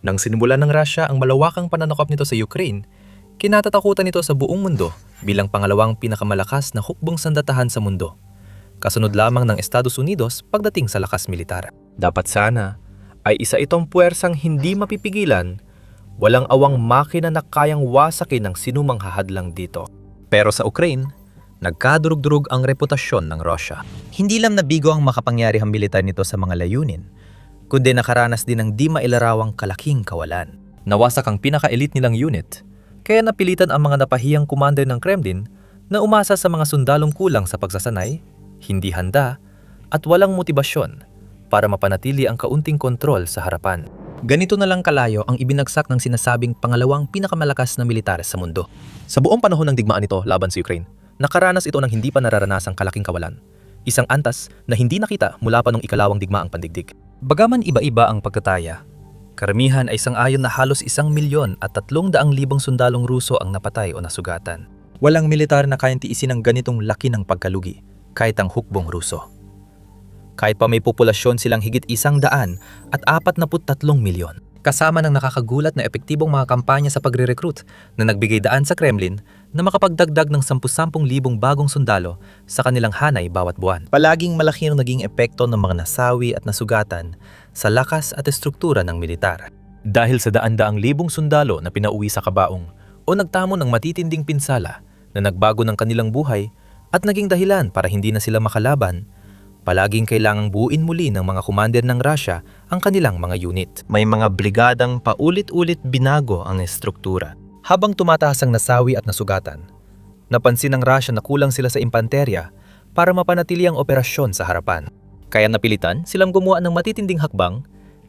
Nang sinimulan ng Russia ang malawakang pananakop nito sa Ukraine, kinatatakutan nito sa buong mundo bilang pangalawang pinakamalakas na hukbong sandatahan sa mundo. Kasunod lamang ng Estados Unidos pagdating sa lakas militar. Dapat sana ay isa itong puwersang hindi mapipigilan, walang awang makina na kayang wasakin ng sinumang hahadlang dito. Pero sa Ukraine, nagkadurug-durug ang reputasyon ng Russia. Hindi lang nabigo ang makapangyarihang militar nito sa mga layunin, kundi nakaranas din ng di mailarawang kalaking kawalan. Nawasak ang pinaka-elite nilang unit, kaya napilitan ang mga napahiyang commander ng Kremlin na umasa sa mga sundalong kulang sa pagsasanay, hindi handa, at walang motibasyon para mapanatili ang kaunting kontrol sa harapan. Ganito na lang kalayo ang ibinagsak ng sinasabing pangalawang pinakamalakas na militar sa mundo. Sa buong panahon ng digmaan nito laban sa Ukraine, nakaranas ito ng hindi pa nararanasang kalaking kawalan. Isang antas na hindi nakita mula pa nung ikalawang digmaang pandigdig. Bagaman iba-iba ang pagkataya, karamihan ay sang-ayon na halos 1,300,000 sundalong Ruso ang napatay o nasugatan. Walang militar na kayang tiisin ang ganitong laki ng pagkalugi, kahit ang hukbong Ruso. Kahit pa may populasyon silang higit 143 milyon, kasama ng nakakagulat na epektibong mga kampanya sa pagre-recruit na nagbigay daan sa Kremlin na makapagdagdag ng 10,000 bagong sundalo sa kanilang hanay bawat buwan. Palaging malaki ang naging epekto ng mga nasawi at nasugatan sa lakas at estruktura ng militar. Dahil sa daan-daang libong sundalo na pinauwi sa kabaong o nagtamo ng matitinding pinsala na nagbago ng kanilang buhay at naging dahilan para hindi na sila makalaban, palaging kailangang buuin muli ng mga commander ng Russia ang kanilang mga unit. May mga brigadang paulit-ulit binago ang estruktura. Habang tumataas ang nasawi at nasugatan, napansin ng Russia na kulang sila sa impanterya para mapanatili ang operasyon sa harapan. Kaya napilitan silang gumawa ng matitinding hakbang,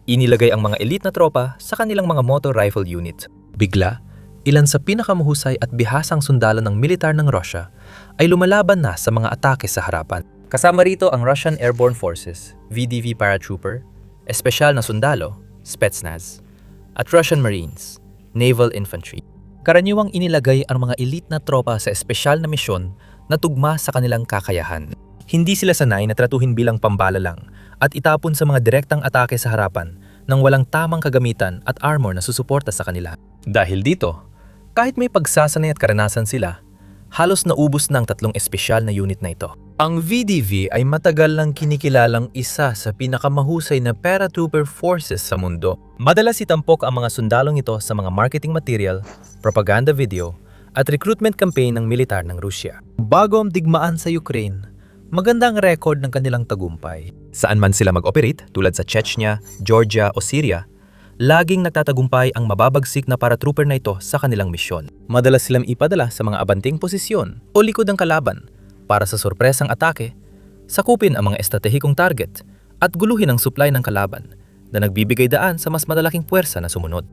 inilagay ang mga elite na tropa sa kanilang mga motor rifle unit. Bigla, ilan sa pinakamahusay at bihasang sundalo ng militar ng Russia ay lumalaban na sa mga atake sa harapan. Kasama rito ang Russian Airborne Forces, VDV Paratrooper, espesyal na sundalo, Spetsnaz, at Russian Marines, Naval Infantry. Karaniwang inilagay ang mga elite na tropa sa espesyal na misyon na tugma sa kanilang kakayahan. Hindi sila sanay na tratuhin bilang pambala lang at itapon sa mga direktang atake sa harapan nang walang tamang kagamitan at armor na susuporta sa kanila. Dahil dito, kahit may pagsasanay at karanasan sila, halos naubos na ang tatlong espesyal na unit na ito. Ang VDV ay matagal lang kinikilalang isa sa pinakamahusay na paratrooper forces sa mundo. Madalas itampok ang mga sundalong ito sa mga marketing material, propaganda video, at recruitment campaign ng militar ng Rusya. Bago ang digmaan sa Ukraine, maganda ang record ng kanilang tagumpay. Saan man sila mag-operate, tulad sa Chechnya, Georgia o Syria, laging nagtatagumpay ang mababagsik na paratrooper na ito sa kanilang misyon. Madalas silang ipadala sa mga abanting posisyon o likod ng kalaban para sa sorpresang atake, sakupin ang mga estratehikong target at guluhin ang supply ng kalaban na nagbibigay daan sa mas madalaking puwersa na sumunod.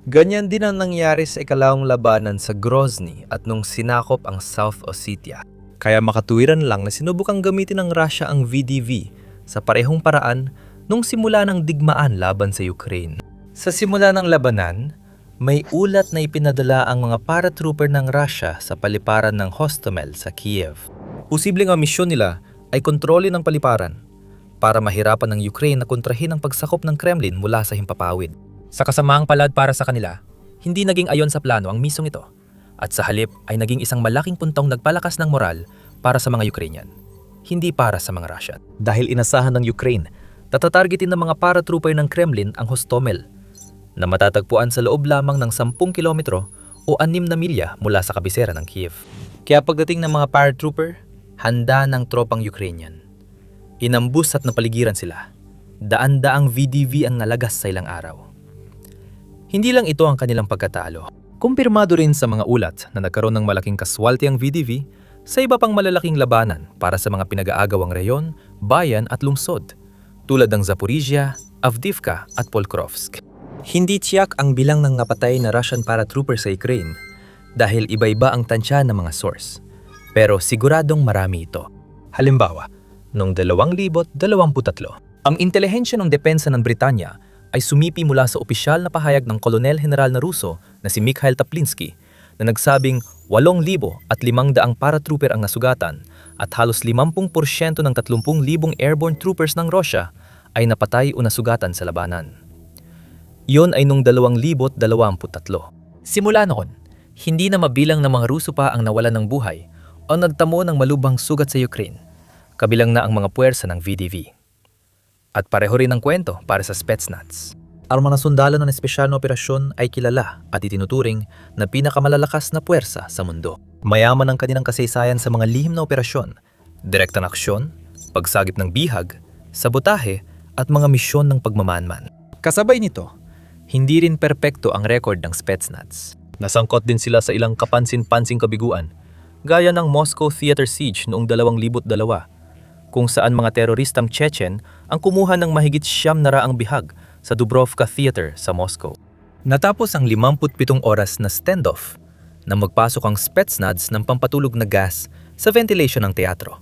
Ganyan din ang nangyari sa ikalawang labanan sa Grozny at nung sinakop ang South Ossetia. Kaya makatuwiran lang na sinubukang gamitin ng Russia ang VDV sa parehong paraan nung simula ng digmaan laban sa Ukraine. Sa simula ng labanan, may ulat na ipinadala ang mga paratrooper ng Russia sa paliparan ng Hostomel sa Kiev. Posibleng ang misyon nila ay kontrolin ang paliparan para mahirapan ng Ukraine na kontrahin ang pagsakop ng Kremlin mula sa himpapawid. Sa kasamaang palad para sa kanila, hindi naging ayon sa plano ang misong ito at sa halip ay naging isang malaking puntong nagpalakas ng moral para sa mga Ukrainian, hindi para sa mga Russian. Dahil inasahan ng Ukraine, tatatargetin ng mga paratrooper ng Kremlin ang Hostomel na matatagpuan sa loob lamang ng 10 kilometro o 6 na milya mula sa kabisera ng Kiev. Kaya pagdating ng mga paratrooper, handa ng tropang Ukrainian. Inambus at napaligiran sila. Daan-daang VDV ang nalagas sa ilang araw. Hindi lang ito ang kanilang pagkatalo. Kumpirmado rin sa mga ulat na nagkaroon ng malaking kaswalti ang VDV sa iba pang malalaking labanan para sa mga pinag-aagawang reyon, bayan at lungsod, tulad ng Zaporizhia, Avdiivka at Pokrovsk. Hindi tiyak ang bilang ng napatay na Russian paratrooper sa Ukraine dahil iba-iba ang tansya ng mga source. Pero siguradong marami ito. Halimbawa, noong 2023, ang intelihensya ng depensa ng Britanya ay sumipi mula sa opisyal na pahayag ng Kolonel General na Ruso na si Mikhail Taplinsky na nagsabing 8,500 paratrooper ang nasugatan at halos 50% ng 30,000 airborne troopers ng Russia ay napatay o nasugatan sa labanan. Yon ay nung 2023. Simula noon, hindi na mabilang ng mga Ruso pa ang nawalan ng buhay o nagtamo ng malubhang sugat sa Ukraine, kabilang na ang mga puwersa ng VDV. At pareho rin ang kwento para sa Spetsnaz. Ang mga sundalo ng espesyal na operasyon ay kilala at itinuturing na pinakamalalakas na puwersa sa mundo. Mayaman ang kanilang kasaysayan sa mga lihim na operasyon, direktang aksyon, pagsagip ng bihag, sabotahe at mga misyon ng pagmamanman. Kasabay nito, hindi rin perpekto ang record ng Spetsnaz. Nasangkot din sila sa ilang kapansin-pansing kabiguan, gaya ng Moscow Theater Siege noong 2002, kung saan mga teroristang Chechen ang kumuha ng mahigit 900 bihag sa Dubrovka Theater sa Moscow. Natapos ang 57 oras na standoff na magpasok ang Spetsnaz ng pampatulog na gas sa ventilation ng teatro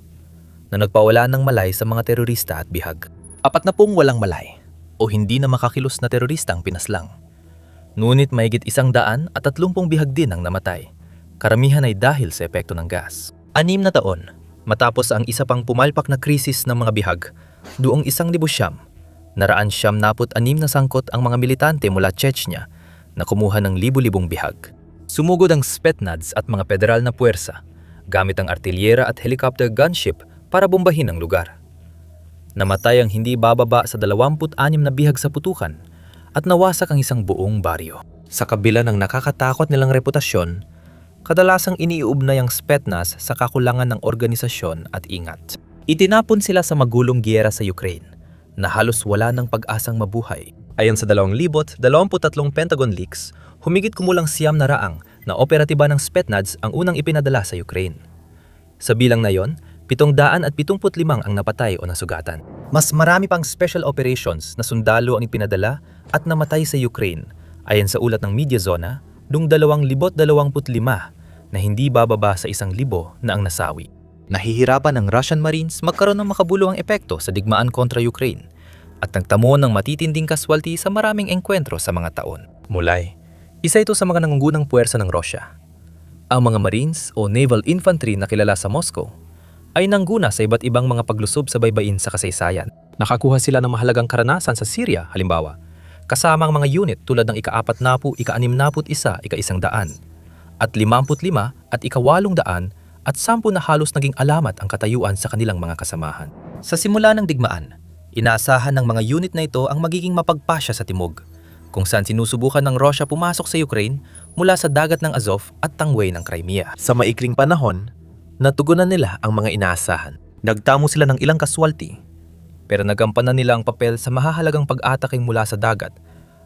na nagpawala ng malay sa mga terorista at bihag. 40 walang malay o hindi na makakilos na terorista ang pinaslang. Ngunit mahigit 130 bihag din ang namatay. Karamihan ay dahil sa epekto ng gas. 6 na taon matapos ang isa pang pumalpak na krisis ng mga bihag, doong 1900, naraan 76 na sangkot ang mga militante mula Chechnya na kumuha ng libu-libong bihag. Sumugod ang Spetsnaz at mga federal na puwersa gamit ang artilyera at helicopter gunship para bombahin ang lugar. Namatay ang hindi bababa sa 26 na bihag sa putukan at nawasak ang isang buong baryo. Sa kabila ng nakakatakot nilang reputasyon, kadalasang iniuugnay ang Spetsnaz sa kakulangan ng organisasyon at ingat. Itinapon sila sa magulong giyera sa Ukraine na halos wala ng pag-asang mabuhay. Ayon sa 2023 Pentagon leaks, humigit kumulang 900 na operatiba ng Spetsnaz ang unang ipinadala sa Ukraine. Sa bilang na yon, 775 ang napatay o nasugatan. Mas marami pang special operations na sundalo ang ipinadala at namatay sa Ukraine ayon sa ulat ng Mediazona noong 2025 na hindi bababa sa 1,000 na ang nasawi. Nahihirapan ang Russian Marines magkaroon ng makabuluhang epekto sa digmaan kontra Ukraine at nagtamo ng matitinding kaswalti sa maraming engkwentro sa mga taon. Mulay, isa ito sa mga nangungunang puwersa ng Russia. Ang mga Marines o Naval Infantry na kilala sa Moscow ay nangguna sa iba't ibang mga paglusob sa baybayin sa kasaysayan. Nakakuha sila ng mahalagang karanasan sa Syria, halimbawa, kasama ang mga unit tulad ng ika-40, ika-61, ika-100, at 55 at ika-800 at 10 na halos naging alamat ang katayuan sa kanilang mga kasamahan. Sa simula ng digmaan, inaasahan ng mga unit na ito ang magiging mapagpasya sa timog, kung saan sinusubukan ng Russia pumasok sa Ukraine mula sa dagat ng Azov at tangway ng Crimea. Sa maikling panahon, natugunan nila ang mga inaasahan. Nagtamo sila ng ilang kaswalti, pero nagampanan nila ang papel sa mahahalagang pag-ataking mula sa dagat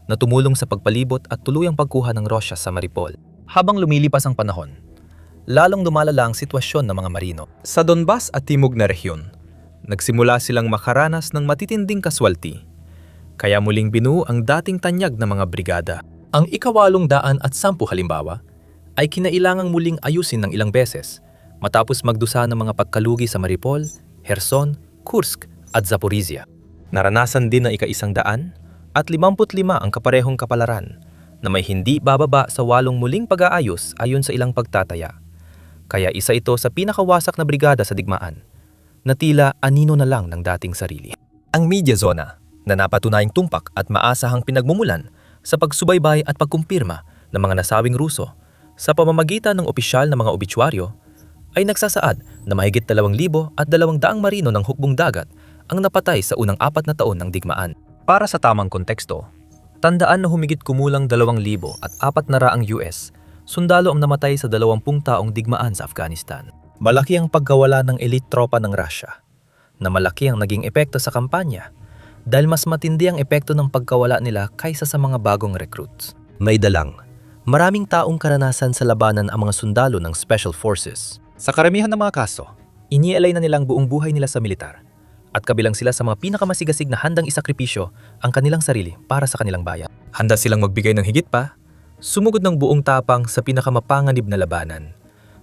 na tumulong sa pagpalibot at tuluyang pagkuha ng Russia sa Mariupol. Habang lumilipas ang panahon, lalong lumalala ang sitwasyon ng mga Marino. Sa Donbas at Timog na rehiyon, nagsimula silang makaranas ng matitinding kaswalti, kaya muling binuo ang dating tanyag na mga brigada. Ang ika-810 halimbawa ay kinailangang muling ayusin ng ilang beses matapos magdusa ng mga pagkalugi sa Mariupol, Kherson, Kursk at Zaporizhia. Naranasan din ng ika-100 at 55 ang kaparehong kapalaran na may hindi bababa sa 8 muling pag-aayos ayon sa ilang pagtataya. Kaya isa ito sa pinakawasak na brigada sa digmaan, na tila anino na lang ng dating sarili. Ang Mediazona, na napatunayang tumpak at maasahang pinagmumulan sa pagsubaybay at pagkumpirma ng mga nasawing Ruso sa pamamagitan ng opisyal na mga obituaryo, ay nagsasaad na mahigit 2,200 marino ng hukbong dagat ang napatay sa unang 4 na taon ng digmaan. Para sa tamang konteksto, tandaan na humigit kumulang 2,400 US sundalo ang namatay sa 20 taong digmaan sa Afghanistan. Malaki ang pagkawala ng elite tropa ng Russia, na malaki ang naging epekto sa kampanya dahil mas matindi ang epekto ng pagkawala nila kaysa sa mga bagong recruits. May dalang, maraming taong karanasan sa labanan ang mga sundalo ng Special Forces. Sa karamihan ng mga kaso, inialay na nilang buong buhay nila sa militar at kabilang sila sa mga pinakamasigasig na handang isakripisyo ang kanilang sarili para sa kanilang bayan. Handa silang magbigay ng higit pa, sumugod ng buong tapang sa pinakamapanganib na labanan,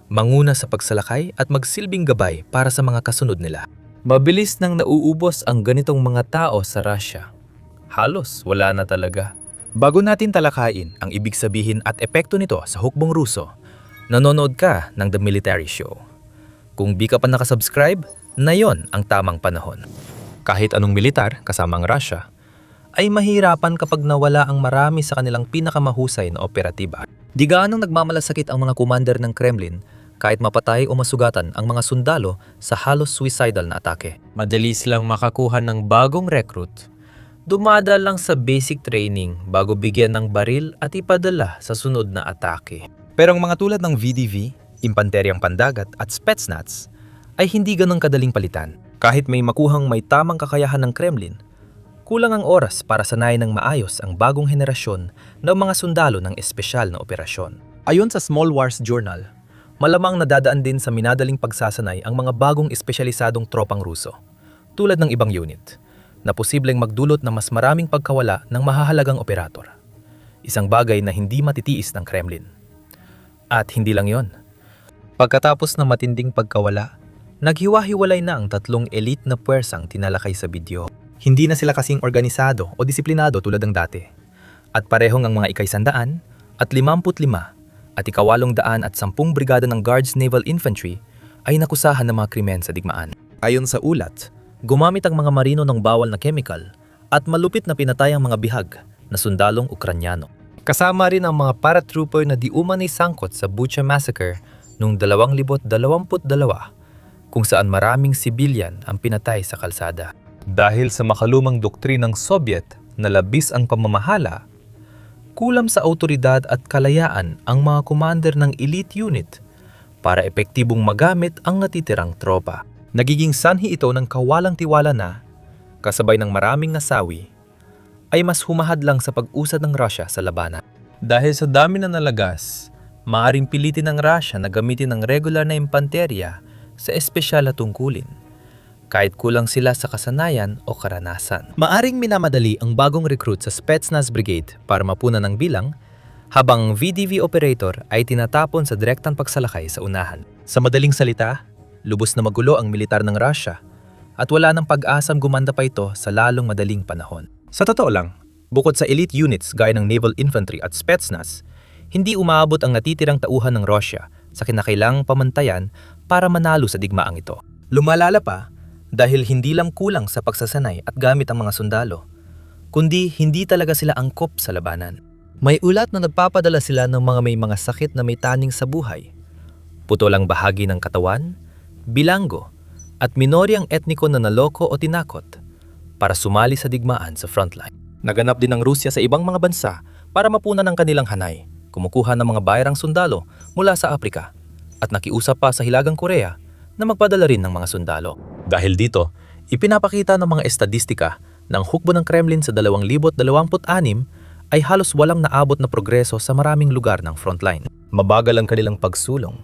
manguna sa pagsalakay at magsilbing gabay para sa mga kasunod nila. Mabilis nang nauubos ang ganitong mga tao sa Russia. Halos wala na talaga. Bago natin talakayin ang ibig sabihin at epekto nito sa hukbong Ruso, nanonood ka ng The Military Show. Kung di ka pa nakasubscribe, na yon ang tamang panahon. Kahit anong militar kasama ang Russia, ay mahirapan kapag nawala ang marami sa kanilang pinakamahusay na operatiba. Di gaanong nagmamalasakit ang mga commander ng Kremlin kahit mapatay o masugatan ang mga sundalo sa halos suicidal na atake. Madali silang makakuha ng bagong recruit. Dumadaan lang sa basic training bago bigyan ng baril at ipadala sa sunod na atake. Pero ang mga tulad ng VDV, Impanteryang Pandagat at Spetsnaz ay hindi ganong kadaling palitan. Kahit may makuhang may tamang kakayahan ng Kremlin, kulang ang oras para sanayin ng maayos ang bagong henerasyon ng mga sundalo ng espesyal na operasyon. Ayon sa Small Wars Journal, malamang nadadaan din sa minadaling pagsasanay ang mga bagong espesyalisadong tropang Ruso, tulad ng ibang unit, na posibleng magdulot ng mas maraming pagkawala ng mahahalagang operator. Isang bagay na hindi matitiis ng Kremlin. At hindi lang yon. Pagkatapos ng matinding pagkawala, naghiwa-hiwalay na ang tatlong elite na puwersang tinalakay sa video. Hindi na sila kasing organisado o disiplinado tulad ng dati. At parehong ang mga ika-100 at 55 at ika-810 at 10 brigada ng Guards Naval Infantry ay nakusahan ng mga krimen sa digmaan. Ayon sa ulat, gumamit ang mga marino ng bawal na chemical at malupit na pinatay ang mga bihag na sundalong Ukranyano. Kasama rin ang mga paratrooper na di umanay sangkot sa Bucha Massacre noong 2022 kung saan maraming sibilyan ang pinatay sa kalsada. Dahil sa makalumang doktrinang Soviet na labis ang pamamahala, kulam sa autoridad at kalayaan ang mga commander ng elite unit para epektibong magamit ang natitirang tropa. Nagiging sanhi ito ng kawalang tiwala na, kasabay ng maraming nasawi, ay mas humahad lang sa pag-usad ng Russia sa labanan. Dahil sa dami na nalagas, maaaring pilitin ng Russia na gamitin ang regular na impanterya sa espesyal na tungkulin, kahit kulang sila sa kasanayan o karanasan. Maaring minamadali ang bagong recruit sa Spetsnaz Brigade para mapunan ng bilang, habang VDV operator ay tinatapon sa direktang pagsalakay sa unahan. Sa madaling salita, lubos na magulo ang militar ng Russia at wala ng pag-asang gumanda pa ito sa lalong madaling panahon. Sa totoo lang, bukod sa elite units gaya ng Naval Infantry at Spetsnaz, hindi umaabot ang natitirang tauhan ng Russia sa kinakailangang pamantayan para manalo sa digmaang ito. Lumalala pa dahil hindi lang kulang sa pagsasanay at gamit ang mga sundalo, kundi hindi talaga sila angkop sa labanan. May ulat na nagpapadala sila ng mga may mga sakit na may taning sa buhay, putulang bahagi ng katawan, bilanggo, at minoryang etniko na naloko o tinakot para sumali sa digmaan sa frontline. Naganap din ang Rusya sa ibang mga bansa para mapunan ang kanilang hanay, kumukuha ng mga bayarang sundalo mula sa Aprika at nakiusap pa sa Hilagang Korea na magpadala rin ng mga sundalo. Dahil dito, ipinapakita ng mga estadistika ng hukbo ng Kremlin sa 2026 ay halos walang naabot na progreso sa maraming lugar ng frontline. Mabagal ang kanilang pagsulong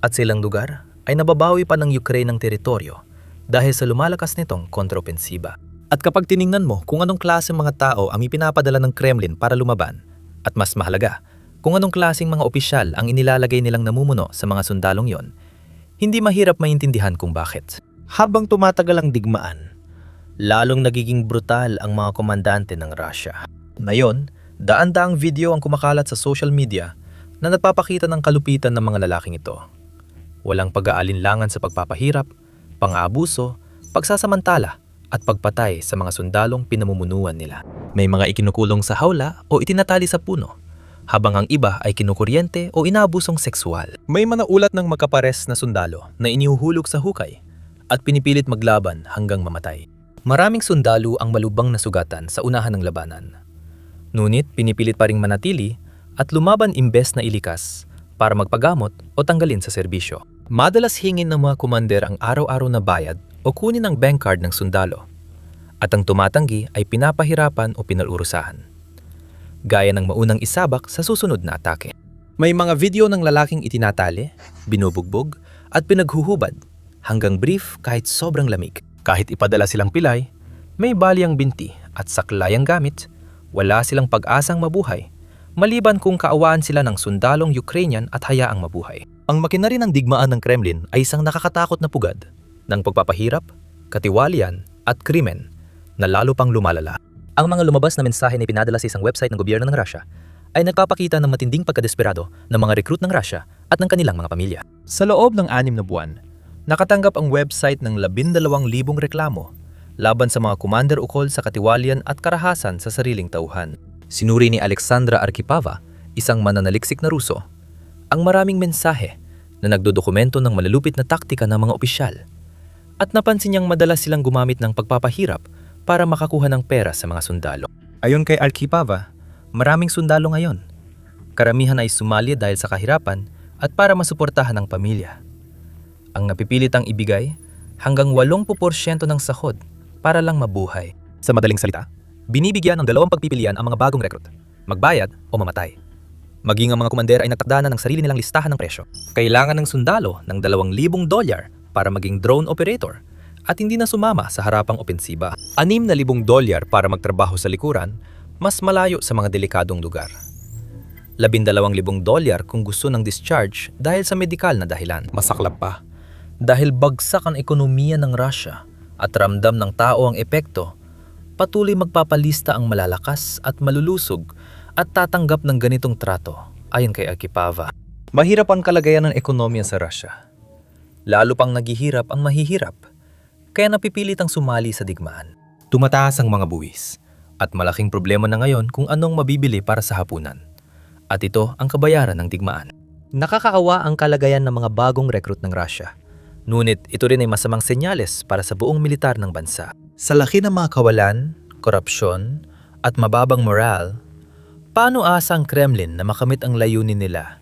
at silang lugar ay nababawi pa ng Ukraine ng teritoryo dahil sa lumalakas nitong kontropensiba. At kapag tiningnan mo kung anong klaseng mga tao ang ipinapadala ng Kremlin para lumaban, at mas mahalaga, kung anong klaseng mga opisyal ang inilalagay nilang namumuno sa mga sundalong yon, hindi mahirap maintindihan kung bakit. Habang tumatagal ang digmaan, lalong nagiging brutal ang mga komandante ng Russia. Ngayon, daan-daang video ang kumakalat sa social media na nagpapakita ng kalupitan ng mga lalaking ito. Walang pag-aalinlangan sa pagpapahirap, pang-aabuso, pagsasamantala, at pagpatay sa mga sundalong pinamumunuan nila. May mga ikinukulong sa hawla o itinatali sa puno, habang ang iba ay kinukuryente o inaabusong sexual. May manaulat ng magkapares na sundalo na inihuhulog sa hukay at pinipilit maglaban hanggang mamatay. Maraming sundalo ang malubang nasugatan sa unahan ng labanan. Ngunit pinipilit pa ring manatili at lumaban imbes na ilikas para magpagamot o tanggalin sa serbisyo. Madalas hingin ng mga komander ang araw-araw na bayad o kunin ang bank card ng sundalo, at ang tumatanggi ay pinapahirapan o pinalurusahan, gaya ng maunang isabak sa susunod na atake. May mga video ng lalaking itinatali, binubugbog, at pinaghuhubad hanggang brief kahit sobrang lamig. Kahit ipadala silang pilay, may balyang binti at saklayang gamit, wala silang pag-asang mabuhay, maliban kung kaawaan sila ng sundalong Ukrainian at hayaang mabuhay. Ang makinarya ng digmaan ng Kremlin ay isang nakakatakot na pugad ng pagpapahirap, katiwalian, at krimen na lalo pang lumalala. Ang mga lumabas na mensahe na ipinadala sa isang website ng gobyerno ng Russia ay nagpapakita ng matinding pagkadesperado ng mga recruit ng Russia at ng kanilang mga pamilya. Sa loob ng 6 na buwan, nakatanggap ang website ng 12,000 reklamo laban sa mga commander ukol sa katiwalian at karahasan sa sariling tauhan. Sinuri ni Alexandra Arkhipava, isang mananaliksik na Ruso, ang maraming mensahe na nagdodokumento ng malalupit na taktika ng mga opisyal at napansin niyang madalas silang gumamit ng pagpapahirap para makakuha ng pera sa mga sundalo. Ayon kay Arkhipava, maraming sundalo ngayon. Karamihan ay sumali dahil sa kahirapan at para masuportahan ang pamilya. Ang napipilitang ibigay hanggang 80% ng sahod para lang mabuhay. Sa madaling salita, binibigyan ng dalawang pagpipilian ang mga bagong recruit, magbayad o mamatay. Maging ang mga komander ay nagtakda na ng sarili nilang listahan ng presyo. Kailangan ng sundalo ng $2,000 para maging drone operator at hindi na sumama sa harapang opensiba. $6,000 para magtrabaho sa likuran, mas malayo sa mga delikadong lugar. $12,000 kung gusto ng discharge dahil sa medikal na dahilan. Masaklap pa. Dahil bagsak ang ekonomiya ng Russia at ramdam ng tao ang epekto, patuloy magpapalista ang malalakas at malulusog at tatanggap ng ganitong trato, ayon kay Arkhipava. Mahirap ang kalagayan ng ekonomiya sa Russia. Lalo pang naghihirap ang mahihirap, kaya napipilit ang sumali sa digmaan. Tumataas ang mga buwis, at malaking problema na ngayon kung anong mabibili para sa hapunan. At ito ang kabayaran ng digmaan. Nakakaawa ang kalagayan ng mga bagong recruit ng Russia. Ngunit ito rin ay masamang senyales para sa buong militar ng bansa. Sa laki ng mga kawalan, korupsyon, at mababang moral, paano asa ang Kremlin na makamit ang layunin nila,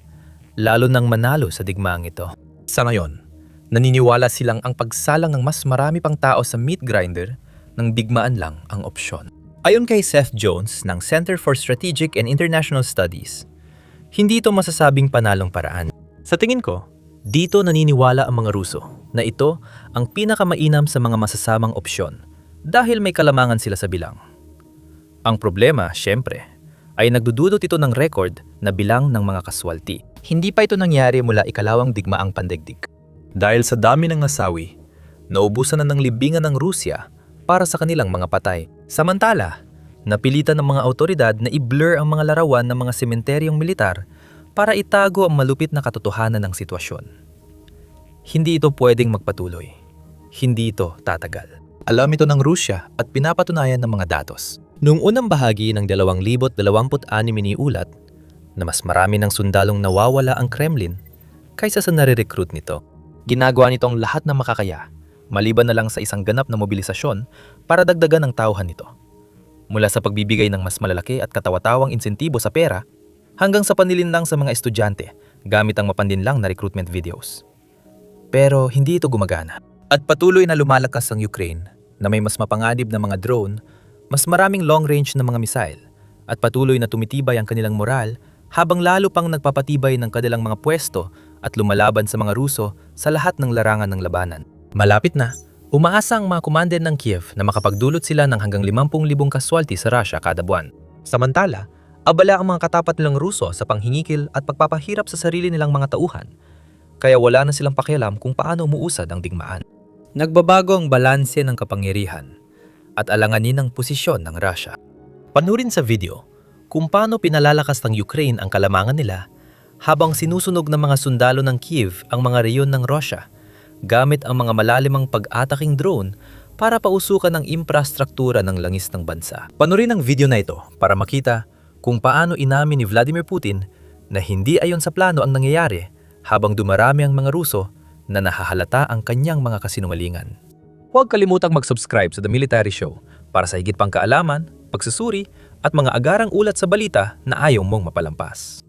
lalo nang manalo sa digmaang ito? Sa ngayon, naniniwala silang ang pagsalang ng mas marami pang tao sa meat grinder ng digmaan lang ang opsyon. Ayon kay Seth Jones ng Center for Strategic and International Studies, hindi ito masasabing panalong paraan. Sa tingin ko, dito naniniwala ang mga Ruso na ito ang pinakamainam sa mga masasamang opsyon dahil may kalamangan sila sa bilang. Ang problema, syempre, ay nagdududot ito ng record na bilang ng mga kaswalti. Hindi pa ito nangyari mula ikalawang digmaang pandaigdig. Dahil sa dami ng nasawi, naubusan na ng libingan ng Rusya para sa kanilang mga patay. Samantala, napilitan ng mga autoridad na i-blur ang mga larawan ng mga sementeryong militar para itago ang malupit na katotohanan ng sitwasyon. Hindi ito pwedeng magpatuloy. Hindi ito tatagal. Alam ito ng Rusya at pinapatunayan ng mga datos. Noong unang bahagi ng 2026 iniulat na mas marami ng sundalong nawawala ang Kremlin kaysa sa nare-recruit nito. Ginagawa nito ang lahat ng makakaya, maliban na lang sa isang ganap na mobilisasyon para dagdagan ang tauhan nito. Mula sa pagbibigay ng mas malalaki at katawa-tawang insentibo sa pera, hanggang sa panlilinlang sa mga estudyante gamit ang mapandinlang na recruitment videos. Pero hindi ito gumagana. At patuloy na lumalakas ang Ukraine na may mas mapanganib na mga drone, mas maraming long-range na mga missile, at patuloy na tumitibay ang kanilang moral habang lalo pang nagpapatibay ng kanilang mga pwesto at lumalaban sa mga Ruso sa lahat ng larangan ng labanan. Malapit na, umaasa ang mga commander ng Kiev na makapagdulot sila ng hanggang 50,000 kaswalti sa Russia kada buwan. Samantala, abala ang mga katapat nilang Ruso sa panghingikil at pagpapahirap sa sarili nilang mga tauhan, kaya wala na silang pakialam kung paano umuusad ang digmaan. Nagbabago ang balanse ng kapangyarihan at alanganin ang posisyon ng Russia. Panurin sa video kung paano pinalalakas ng Ukraine ang kalamangan nila habang sinusunog ng mga sundalo ng Kiev ang mga reyon ng Russia gamit ang mga malalimang pag-ataking drone para pausukan ang infrastruktura ng langis ng bansa. Panurin ang video na ito para makita kung paano inamin ni Vladimir Putin na hindi ayon sa plano ang nangyayari habang dumarami ang mga Ruso na nahahalata ang kanyang mga kasinungalingan. Huwag kalimutang mag-subscribe sa The Military Show para sa higit pang kaalaman, pagsusuri at mga agarang ulat sa balita na ayaw mong mapalampas.